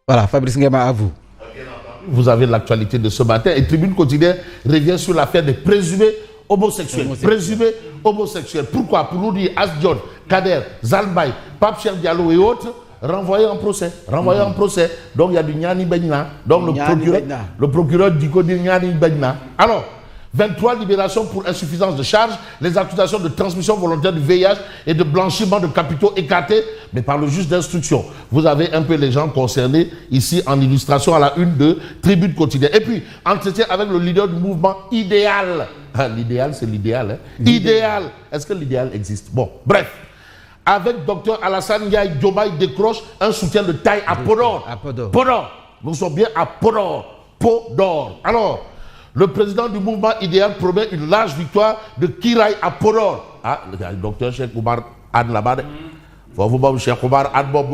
Voilà, Fabrice Nguema, à vous. Vous avez l'actualité de ce matin et Tribune Quotidienne revient sur l'affaire des présumés homosexuels. Présumés homosexuels. Pourquoi? Pour nous dire Asdion, Kader, Zalbay, Pape Cheikh Diallo et autres renvoyés en procès. Renvoyés en procès. Donc il y a du Nyani Benna. Donc le procureur dit qu'on dit Nyani Benna. Alors, 23 libérations pour insuffisance de charge, les accusations de transmission volontaire du VIH et de blanchiment de capitaux écartés, mais par le juge d'instruction. Vous avez un peu les gens concernés ici en illustration à la une de Tribune Quotidienne. Et puis, entretien avec le leader du mouvement Idéal. Ah, l'idéal, c'est l'idéal. Hein? Idéal. Est-ce que l'idéal existe? Bon, bref. Avec Dr Alassane Ndiaye, Diomaye décroche un soutien de taille à Podor. Podor. Nous sommes bien à Podor. Podor. Alors, le président du mouvement Idéal promet une large victoire de Kiraï à Podor. Ah, le docteur Cheikh Oumar Anne là-bas. Faut Cheikh Oumar Anne Bob.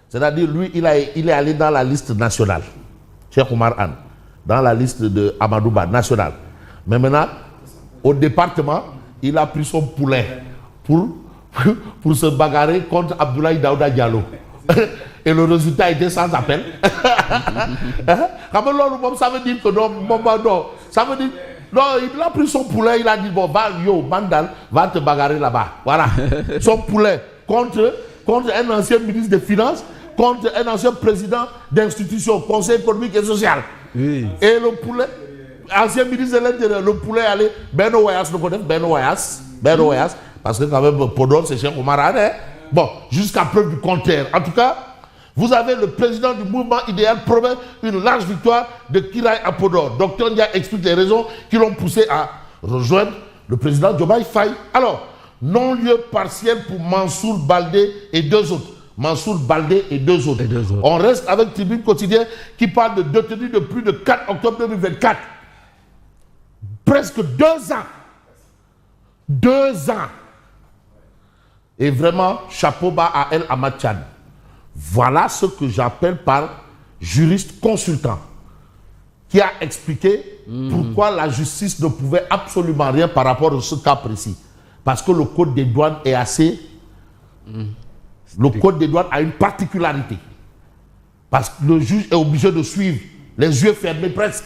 C'est-à-dire, lui, il est allé dans la liste nationale. Cheikh Oumar Anne. Dans la liste de Amadouba nationale. Mais maintenant, au département, il a pris son poulet pour se bagarrer contre Abdoulaye Daouda Diallo. Et le résultat était sans appel. Ça veut dire que non, ça veut dire, non, il a pris son poulet, il a dit, bon, Mandal, va te bagarrer là-bas. Voilà. Son poulet contre un ancien ministre des Finances, contre un ancien président d'institution, Conseil économique et social. Oui. Et le poulet, ancien ministre de l'Intérieur, le poulet allait, Beno Wayas, le connaît, Beno Wayas, parce que quand même, Podor, c'est Cheikh Oumar Anne. Bon, jusqu'à preuve du contraire. En tout cas, vous avez le président du mouvement Idéal promet une large victoire de Kiraï à Podor. Docteur Ndiaye explique les raisons qui l'ont poussé à rejoindre le président Diomaye Faye. Alors, non-lieu partiel pour Mansour Baldé et deux autres. Mansour Baldé et deux autres. On reste avec Tribune Quotidienne qui parle de détenus depuis le 4 octobre 2024. Presque 2 ans. 2 ans. Et vraiment, chapeau bas à El Hamad Chad. Voilà ce que j'appelle par juriste consultant, qui a expliqué pourquoi la justice ne pouvait absolument rien par rapport à ce cas précis. Parce que le code des douanes est assez... Le code des douanes a une particularité. Parce que le juge est obligé de suivre, les yeux fermés presque.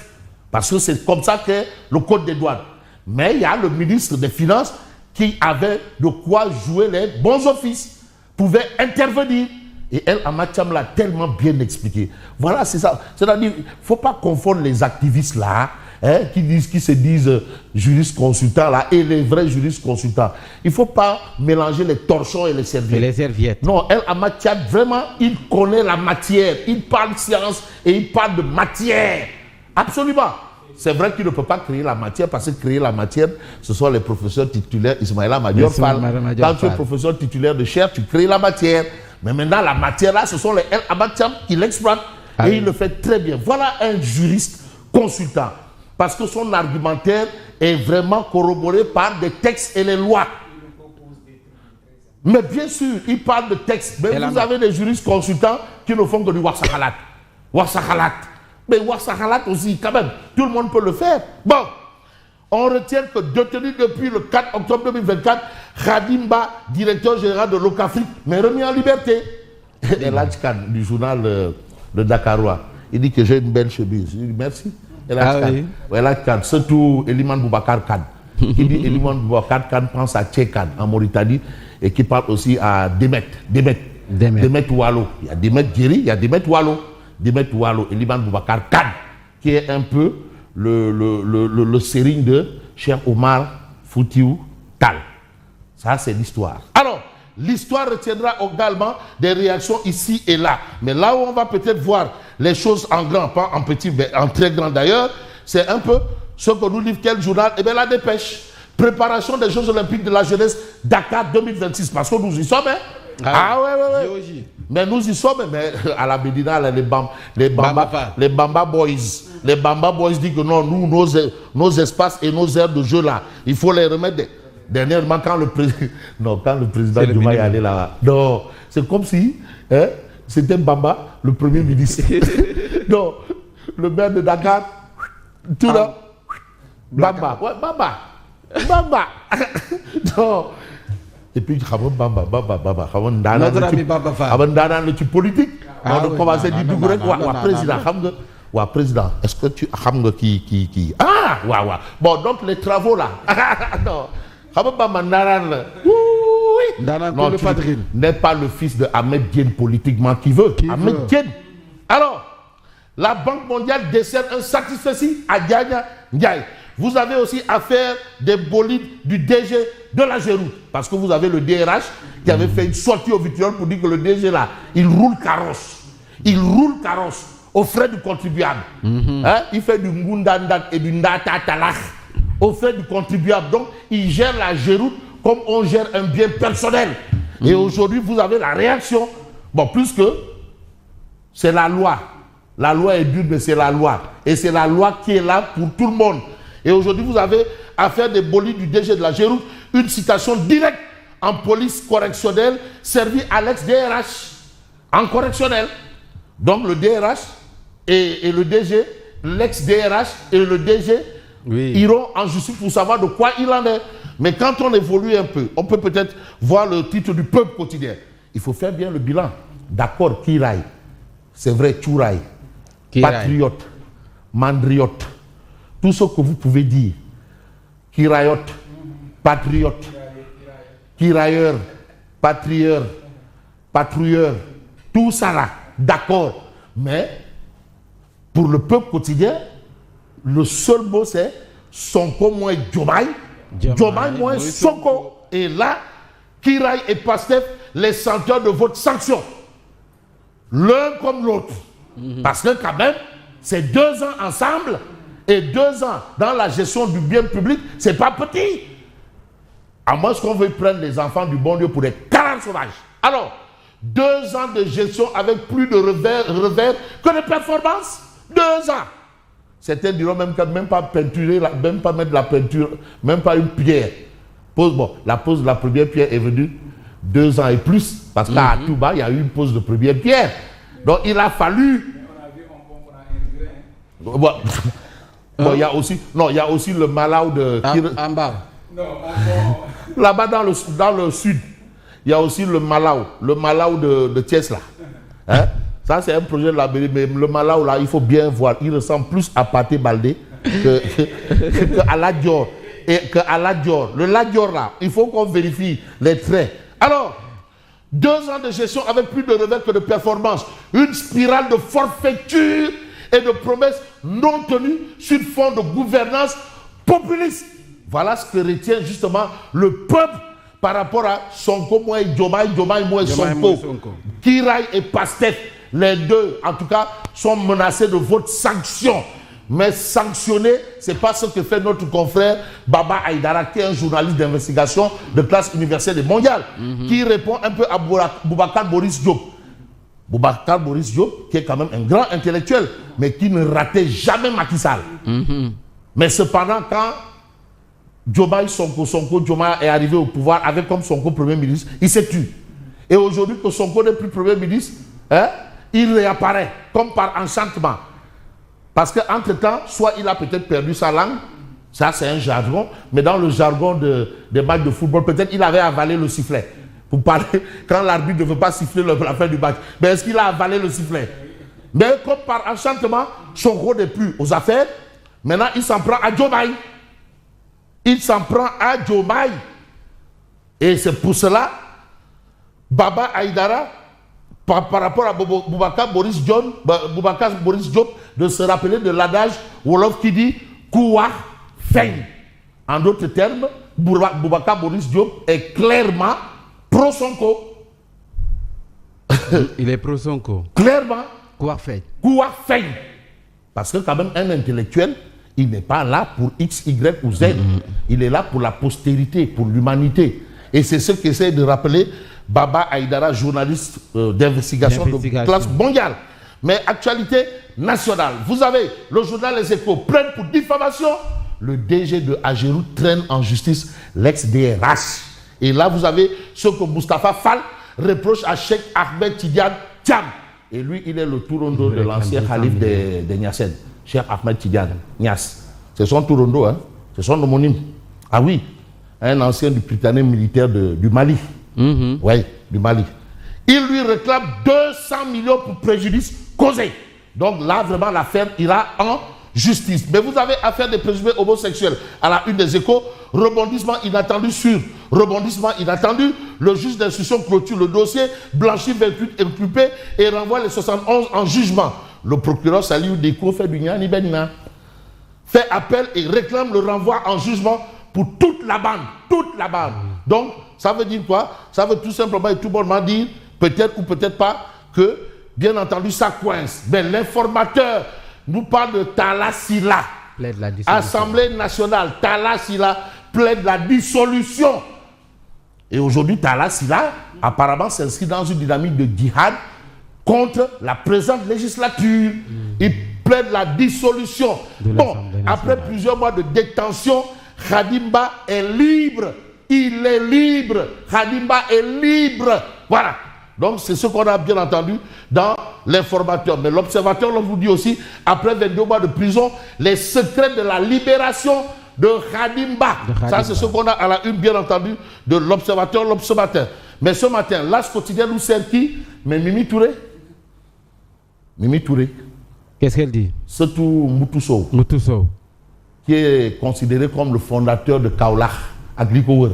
Parce que c'est comme ça que le code des douanes. Mais il y a le ministre des Finances qui avait de quoi jouer les bons offices, pouvait intervenir. Et El Hamad Cham l'a tellement bien expliqué. Voilà, c'est ça. C'est-à-dire, il ne faut pas confondre les activistes là, qui se disent juristes consultants là, et les vrais juristes consultants. Il ne faut pas mélanger les torchons et les serviettes. Non, El Hamad Cham, vraiment, il connaît la matière. Il parle science et il parle de matière. Absolument. C'est vrai qu'il ne peut pas créer la matière parce que créer la matière, ce sont les professeurs titulaires Ismaïla Madior Fall. Quand tu es professeur titulaire de chaire, tu crées la matière. Mais maintenant, la matière là, ce sont les El Hamad Cham qui l'exploitent. Et il le fait très bien. Voilà un juriste consultant. Parce que son argumentaire est vraiment corroboré par des textes et les lois. Mais bien sûr, il parle de textes. Mais vous avez des juristes consultants qui ne font que du Warsakhalat. Warsakhalat. Mais Warsakhalat aussi, quand même. Tout le monde peut le faire. Bon. On retient que détenu depuis le 4 octobre 2024, Khadimba, directeur général de l'Ocafrique, mais remis en liberté. Elhadj Khan, du journal Le Dakarois, il dit que j'ai une belle chemise. Je dis merci. Elhadj Khan, surtout Eliman Boubacar Khan. Qui dit Eliman Boubacar Khan pense à Tché Khan en Mauritanie et qui parle aussi à Demet Wallo. Il y a Demet Djeri, il y a Demet Wallo. Demet Wallo, Eliman Boubacar Khan, qui est un peu le sérigne de Cheikh Omar Foutiou Tal. Ça, c'est l'histoire. Alors, l'histoire retiendra également des réactions ici et là. Mais là où on va peut-être voir les choses en grand, pas en petit, mais en très grand d'ailleurs, c'est un peu ce que nous livre quel journal? Eh bien, la Dépêche. Préparation des Jeux Olympiques de la jeunesse Dakar 2026. Parce que nous y sommes, hein? Ouais. Mais nous y sommes, mais à la Médina, les Bamba Boys. Les Bamba Boys disent que non, nous, nos espaces et nos aires de jeu là, il faut les remettre. Dernièrement, quand le président Diomaye est allé là, non, c'est comme si c'était Bamba, le premier ministre. Non, le maire de Dakar, tout là, Bamba. Non, Et puis, notre ami Baba Fall. politique. On a commencé à dire, président, est-ce que tu as qui ah, bon, donc les travaux là. Non. Non, tu n'es pas le fils de Ahmed Diène politiquement qui veut. Ahmed Diène. Alors, la Banque mondiale décerne un satisfait à Dianya Ndiaye. Vous avez aussi affaire des bolides du DG de la Géroute. Parce que vous avez le DRH qui avait fait une sortie au vitriol pour dire que le DG là, il roule carrosse. Il roule carrosse aux frais du contribuable. Hein? Il fait du Ngundandak et du Ndatatalach aux frais du contribuable. Donc, il gère la Géroute comme on gère un bien personnel. Et aujourd'hui, vous avez la réaction. Bon, plus que c'est la loi. La loi est dure, mais c'est la loi. Et c'est la loi qui est là pour tout le monde. Et aujourd'hui, vous avez affaire des bolides du DG de la Géroute, une citation directe en police correctionnelle servie à l'ex-DRH en correctionnel. Donc le DRH et le DG, l'ex-DRH et le DG iront en justice pour savoir de quoi il en est. Mais quand on évolue un peu, on peut peut-être voir le titre du Peuple quotidien. Il faut faire bien le bilan. D'accord, Kiraï, c'est vrai, Tchouraï, patriote, mandriote, tout ce que vous pouvez dire. Kirayote, patriote, kirailleur, patrouilleur, tout ça là, d'accord. Mais pour le Peuple quotidien, le seul mot c'est Sonko moins Diomaye, Diomaye moins Sonko. Et là, Kiraï et Pastef, les senteurs de votre sanction. L'un comme l'autre. Parce que quand même, c'est 2 ans ensemble et 2 ans dans la gestion du bien public, c'est pas petit. À moins qu'on veuille prendre les enfants du bon Dieu pour des canards sauvages. Alors, 2 ans de gestion avec plus de revers que de performances. 2 ans. Certains diront même pas peinturer, même pas mettre de la peinture, même pas une pierre. La pose de la première pierre est venue 2 ans et plus. Parce qu'à Touba, il y a eu une pose de première pierre. Donc il a fallu. Il y a aussi le Malaw de. En bas. Là-bas dans le sud, il y a aussi le Malaw de Thiès là. Hein? Ça c'est un projet de la mairie, mais le Malaw là, il faut bien voir. Il ressemble plus à Pathé Baldé que à Ladior. Et que à Ladior. Le Ladior là, il faut qu'on vérifie les traits. Alors, 2 ans de gestion avec plus de revers que de performance. Une spirale de forfaiture et de promesses non tenues sur fond de gouvernance populiste. Voilà ce que retient justement le peuple par rapport à Sonko moins Diomaye moins Sonko. Kiraï et Pastef, les deux, en tout cas, sont menacés de votre sanction. Mais sanctionner, ce n'est pas ce que fait notre confrère Baba Aïdara, qui est un journaliste d'investigation de classe universelle et mondiale, qui répond un peu à Boubacar Boris Diop. Boubacar Boris Diop, qui est quand même un grand intellectuel, mais qui ne ratait jamais Macky Sall. Mais cependant, quand Diomaye est arrivé au pouvoir avec comme Sonko Premier ministre, il s'est tué. Et aujourd'hui que Sonko n'est plus Premier ministre, hein, il réapparaît comme par enchantement. Parce qu'entre-temps, soit il a peut-être perdu sa langue, ça c'est un jargon, mais dans le jargon des matchs de football, peut-être il avait avalé le sifflet. Pour parler, quand l'arbitre ne veut pas siffler la fin du match, mais est-ce qu'il a avalé le sifflet? Mais comme par enchantement, Sonko n'est plus aux affaires, maintenant il s'en prend à Diomaye. Il s'en prend à Diomaye. Et c'est pour cela, Baba Aïdara, par rapport à Boubacar Boris Diop, de se rappeler de l'adage Wolof qui dit Kouwa Feigne. En d'autres termes, Boubacar Boris Diop est clairement pro-Sonko. Il est pro-Sonko. Clairement. Kouwa Feigne. Kouwa Feigne. Parce que quand même un intellectuel, il n'est pas là pour X, Y ou Z. Il est là pour la postérité, pour l'humanité. Et c'est ce qu'essaie de rappeler Baba Aïdara, journaliste d'investigation de classe mondiale. Mais actualité nationale. Vous avez le journal Les Échos plainte pour diffamation. Le DG de Ageroute traîne en justice l'ex-DRH. Et là, vous avez ce que Moustapha Fall reproche à Cheikh Ahmed Tidiane Thiam. Et lui, il est le tourondo de l'ancien calife de Niassène. Cheikh Ahmed Tidiane Niass. C'est son tourondo, hein? C'est son homonyme. Ah oui. un ancien du Prytanée militaire du Mali. Oui, du Mali. Il lui réclame 200 millions pour préjudice causé. Donc là, vraiment, l'affaire ira en justice. Mais vous avez affaire des présumés homosexuels à la une des Échos. Rebondissement inattendu sur rebondissement inattendu. Le juge d'instruction clôture le dossier, blanchit 28 inculpés et renvoie les 71 en jugement. Le procureur Saliou Deko fait du Niani Benina, fait appel et réclame le renvoi en jugement pour toute la bande. Toute la bande. Donc, ça veut dire quoi? Ça veut tout simplement et tout bonnement dire, peut-être ou peut-être pas, que, bien entendu, ça coince. Mais l'informateur nous parle de Talla Sylla. Assemblée nationale, Talla Sylla plaide la dissolution. Et aujourd'hui, Talla Sylla, apparemment, s'inscrit dans une dynamique de djihad contre la présente législature. Il plaide la dissolution. Bon, après plusieurs mois de détention, Khadimba est libre. Il est libre. Khadimba est libre. Voilà. Donc, c'est ce qu'on a bien entendu dans l'informateur. Mais l'observateur, on vous dit aussi, après 22 mois de prison, les secrets de la libération de Khadimba. Ça, c'est ce qu'on a à la une, bien entendu, de l'observateur, l'observateur. Mais ce matin, l'As quotidien nous sert qui? Mais Mimi Touré. Mimi Touré. Qu'est-ce qu'elle dit? Surtout Moutousso. Moutousso. Qui est considéré comme le fondateur de Kaolack, Agrikower.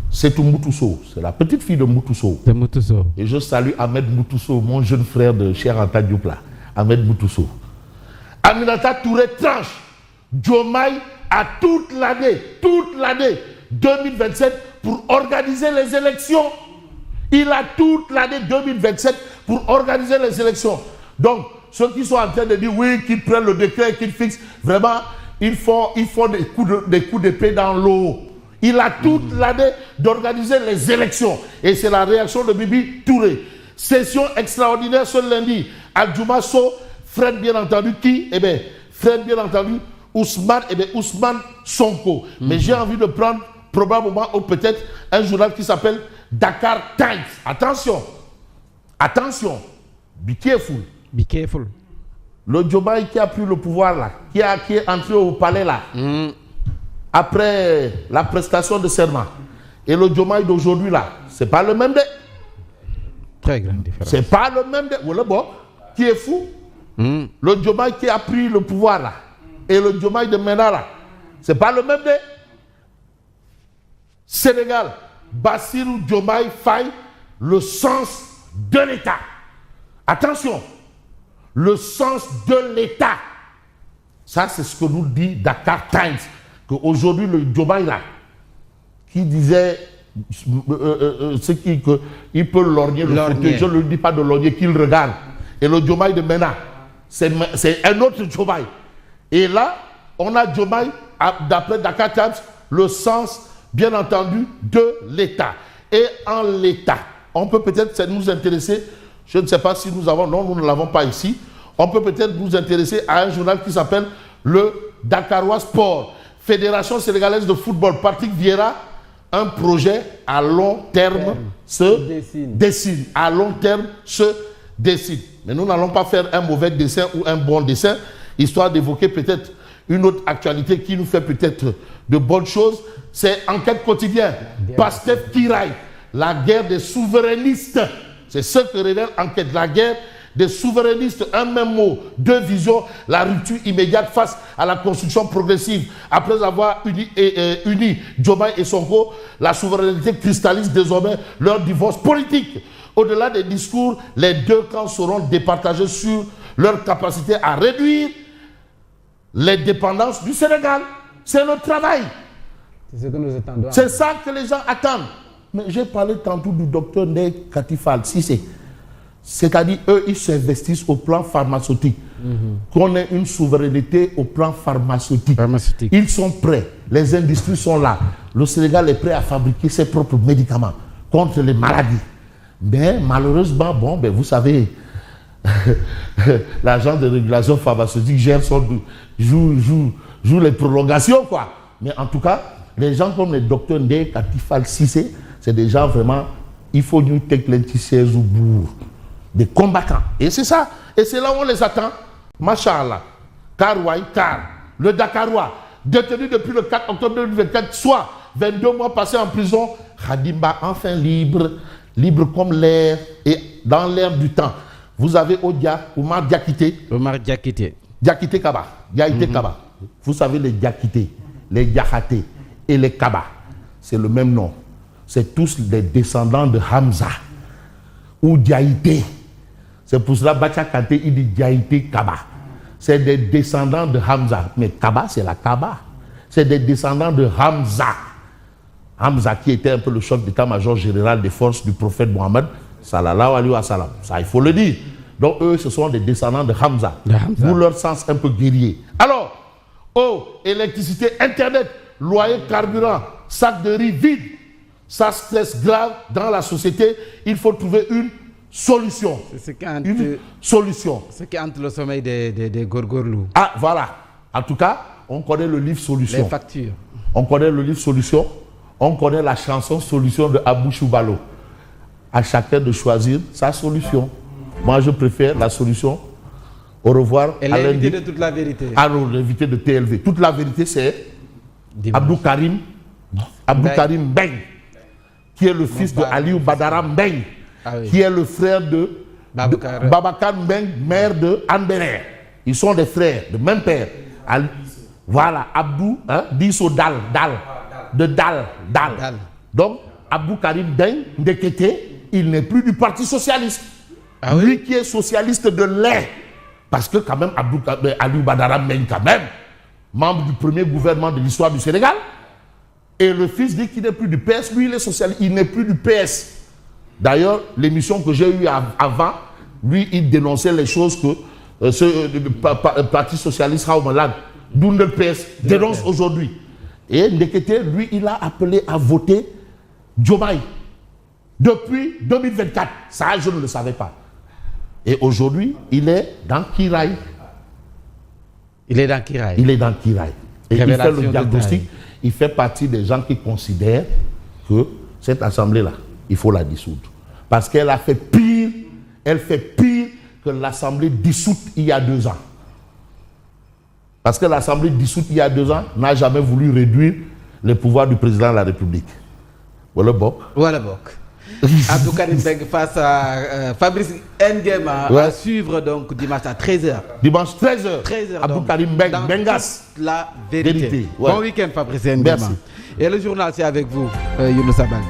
C'est tout Moutousso, c'est la petite fille de Moutousso. De Moutousso. Et je salue Ahmed Moutousso, mon jeune frère de Cheikh Anta Diop là. Ahmed Moutousso. Aminata Touré tranche. Diomaye a toute l'année 2027 pour organiser les élections. Il a toute l'année 2027 pour organiser les élections. Donc, ceux qui sont en train de dire oui, qu'ils prennent le décret et qu'ils fixent, vraiment, ils font des coups d'épée dans l'eau. Il a toute l'année d'organiser les élections. Et c'est la réaction de Bibi Touré. Session extraordinaire ce lundi. Adjouma So, Fred bien entendu, qui? Eh bien, Fred bien entendu, Ousmane, eh bien, Ousmane Sonko. Mais j'ai envie de prendre probablement ou peut-être un journal qui s'appelle Dakar Times. Attention. Attention. Be careful. Be careful. Le Diomaye qui a pris le pouvoir là, qui est entré au palais là, après la prestation de serment, et le Diomaye d'aujourd'hui là, c'est pas le même dé. Très grande différence. C'est pas le même dé. Voilà bon, qui est fou. Le Diomaye qui a pris le pouvoir là, et le Diomaye de maintenant là, c'est pas le même dé. Sénégal, Bassirou Diomaye Faye, le sens de l'État. Attention. Le sens de l'État. Ça, c'est ce que nous dit Dakar Times. Qu'aujourd'hui, le Diomaye là, qui disait qu'il peut lorgner le fauteuil, je ne lui dis pas de lorgner, qu'il regarde. Et le Diomaye de Mena, c'est un autre Diomaye. Et là, on a Diomaye, d'après Dakar Times, le sens, bien entendu, de l'État. Et en l'État, on peut peut-être nous intéresser. Je ne sais pas si nous avons, non, nous ne l'avons pas ici. On peut peut-être nous intéresser à un journal qui s'appelle le Dakarois Sport. Fédération sénégalaise de football, Patrick Vieira, un projet à long terme se dessine. À long terme se dessine. Mais nous n'allons pas faire un mauvais dessin ou un bon dessin, histoire d'évoquer peut-être une autre actualité qui nous fait peut-être de bonnes choses. C'est Enquête quotidienne. Pastef Kiraï, la guerre des souverainistes. C'est ce que révèle Enquête. La guerre des souverainistes, un même mot, deux visions, la rupture immédiate face à la construction progressive. Après avoir uni Diomaye et Sonko, la souveraineté cristallise désormais leur divorce politique. Au-delà des discours, les deux camps seront départagés sur leur capacité à réduire les dépendances du Sénégal. C'est le travail. C'est ce que nous attendons. C'est ça que les gens attendent. Mais j'ai parlé tantôt du docteur Ndeye Katifal Cissé. C'est-à-dire, eux, ils s'investissent au plan pharmaceutique. Qu'on ait une souveraineté au plan pharmaceutique. Ils sont prêts. Les industries sont là. Le Sénégal est prêt à fabriquer ses propres médicaments contre les maladies. Mais malheureusement, bon, ben, vous savez, l'agence de régulation pharmaceutique gère joue les prolongations, quoi. Mais en tout cas, les gens comme les docteurs Ndeye Katifal Cissé, c'est des gens vraiment, il faut nous techlétiser au bout. Des combattants. Et c'est ça. Et c'est là où on les attend. Machallah. Car, le Dakarois, détenu depuis le 4 octobre 2024, soit 22 mois passés en prison. Khadimba, enfin libre, libre comme l'air et dans l'air du temps. Vous avez Odia, Oumar Diakité. Omar Diakité. Diakité Kaba. Diakité Kaba. Vous savez les Diakité, les Diakhaté et les Kaba. C'est le même nom. C'est tous des descendants de Hamza ou Diaïté. C'est pour cela Bacha Kanté, il dit Diaïté Kaba. C'est des descendants de Hamza. Mais Kaba, c'est la Kaba. C'est des descendants de Hamza. Hamza qui était un peu le chef d'état-major général des forces du prophète Mohammed, sallallahu alayhi wa sallam. Ça, il faut le dire. Donc eux, ce sont des descendants de Hamza. D'où leur sens un peu guerrier. Alors, eau, électricité, internet, loyer, carburant, sac de riz vide. Ça stresse grave dans la société. Il faut trouver une solution. C'est ce qui hante, Une solution. ce qui hante le sommeil des gorgorlous. Ah, voilà. En tout cas, on connaît le livre Solution. Les factures. On connaît le livre Solution. On connaît la chanson Solution de Abou Choubalo. À chacun de choisir sa solution. Moi, je préfère la solution. Au revoir. Et l'invité de toute la vérité. Ah non, l'invité de TLV. Toute la vérité, c'est Abdou Karim Mbeng, qui est le fils de Aliou Badara Mbeng, qui est le frère de Babacar Mbeng, maire de Anberer. Ils sont des frères, de même père. Voilà, Abdou, Disso Dal. Donc, Abdou Karim Mbeng, Ndekete, il n'est plus du Parti Socialiste. Ah oui? Lui qui est socialiste de lait. Parce que quand même, Aliou Badara Mbeng, quand même, membre du premier gouvernement de l'histoire du Sénégal. Et le fils dit qu'il n'est plus du PS, lui il est socialiste, il n'est plus du PS. D'ailleurs, l'émission que j'ai eue avant, lui il dénonçait les choses que le Parti Socialiste Raoumalag, d'où le PS, dénonce aujourd'hui. Et Ndekete, lui, il a appelé à voter Diomaye depuis 2024. Ça, je ne le savais pas. Et aujourd'hui, il est dans Kiraï. Il est dans Kiraï. Il est dans Kiraï. Et il fait le diagnostic. Il fait partie des gens qui considèrent que cette assemblée-là, il faut la dissoudre. Parce qu'elle a fait pire, elle fait pire que l'assemblée dissoute il y a 2 ans. Parce que l'assemblée dissoute il y a 2 ans n'a jamais voulu réduire les pouvoirs du président de la République. Voilà bok. Voilà bok. Abdou Karim Mbeng face à Fabrice Nguema à suivre donc dimanche à 13h. Dimanche 13h. 13h. Abdou Karim Mbeng, Bengas. La vérité. Ouais. Bon week-end Fabrice Nguema. Merci. Et le journal c'est avec vous, Younoussa Baldé.